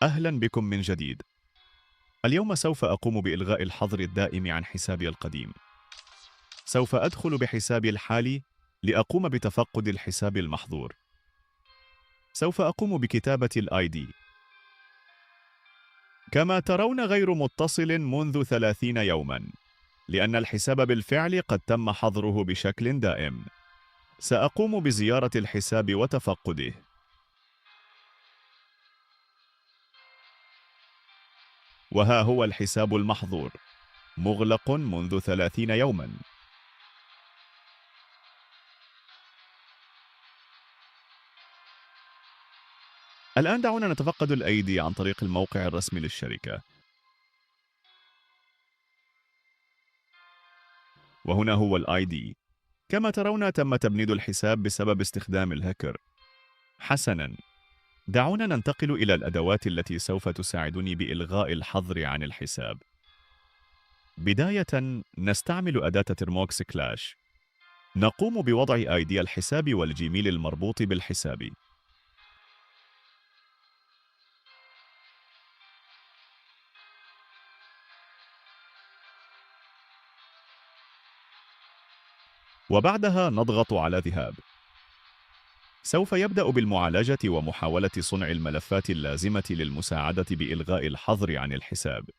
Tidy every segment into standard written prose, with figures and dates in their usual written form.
أهلا بكم من جديد. اليوم سوف أقوم بإلغاء الحظر الدائم عن حسابي القديم. سوف أدخل بحسابي الحالي لأقوم بتفقد الحساب المحظور. سوف أقوم بكتابة الآي دي. كما ترون غير متصل منذ 30 يوما، لأن الحساب بالفعل قد تم حظره بشكل دائم. سأقوم بزيارة الحساب وتفقده. وها هو الحساب المحظور، مغلق منذ 30 يوما. الآن دعونا نتفقد الأيدي عن طريق الموقع الرسمي للشركة. وهنا هو الاي دي. كما ترون تم تبنيد الحساب بسبب استخدام الهاكر. حسناً، دعونا ننتقل إلى الأدوات التي سوف تساعدني بإلغاء الحظر عن الحساب. بداية نستعمل أداة ترموكس كلاش. نقوم بوضع اي دي الحساب والجيميل المربوط بالحساب. وبعدها نضغط على ذهاب. سوف يبدأ بالمعالجة ومحاولة صنع الملفات اللازمة للمساعدة بإلغاء الحظر عن الحساب.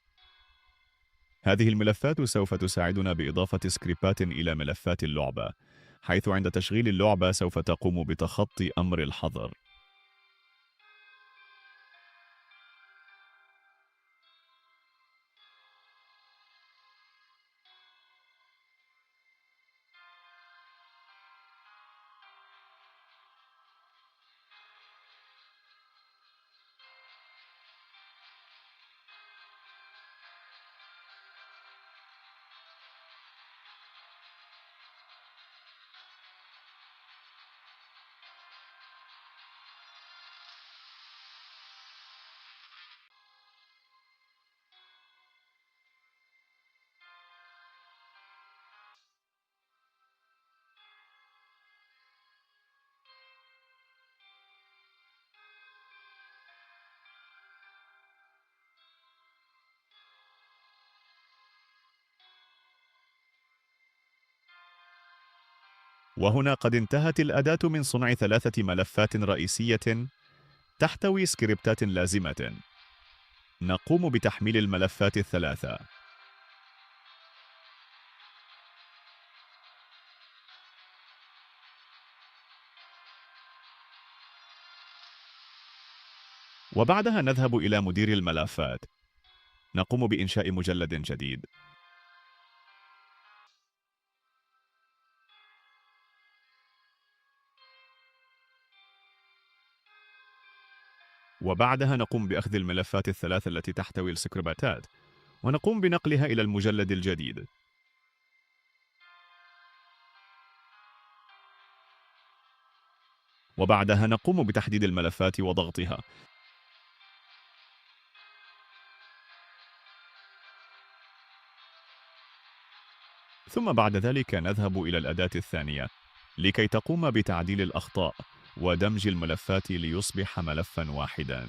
هذه الملفات سوف تساعدنا بإضافة سكريبات إلى ملفات اللعبة، حيث عند تشغيل اللعبة سوف تقوم بتخطي أمر الحظر. وهنا قد انتهت الأداة من صنع 3 ملفات رئيسية تحتوي سكريبتات لازمة. نقوم بتحميل الملفات ال3. وبعدها نذهب إلى مدير الملفات. نقوم بإنشاء مجلد جديد. وبعدها نقوم بأخذ الملفات ال3 التي تحتوي السكريبتات ونقوم بنقلها إلى المجلد الجديد. وبعدها نقوم بتحديد الملفات وضغطها. ثم بعد ذلك نذهب إلى الأداة الثانية لكي تقوم بتعديل الأخطاء ودمج الملفات ليصبح ملفا واحدا.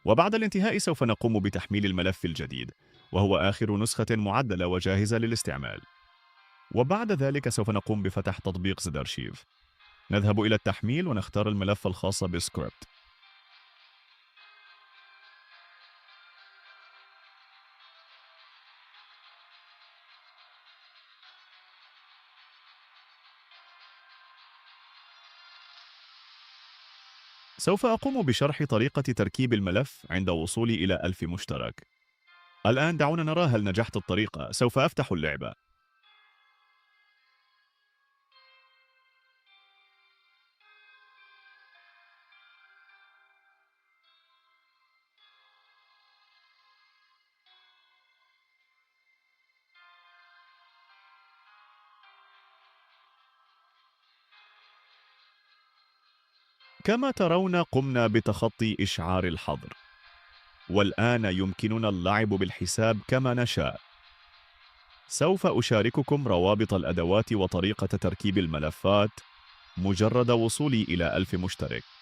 وبعد الانتهاء سوف نقوم بتحميل الملف الجديد، وهو آخر نسخة معدلة وجاهزة للاستعمال. وبعد ذلك سوف نقوم بفتح تطبيق زد أرشيف. نذهب إلى التحميل ونختار الملف الخاص بسكريبت. سوف أقوم بشرح طريقة تركيب الملف عند وصولي إلى 1000 مشترك. الآن دعونا نرى هل نجحت الطريقة. سوف أفتح اللعبة. كما ترون قمنا بتخطي إشعار الحظر، والآن يمكننا اللعب بالحساب كما نشاء. سوف أشارككم روابط الأدوات وطريقة تركيب الملفات مجرد وصولي إلى 1000 مشترك.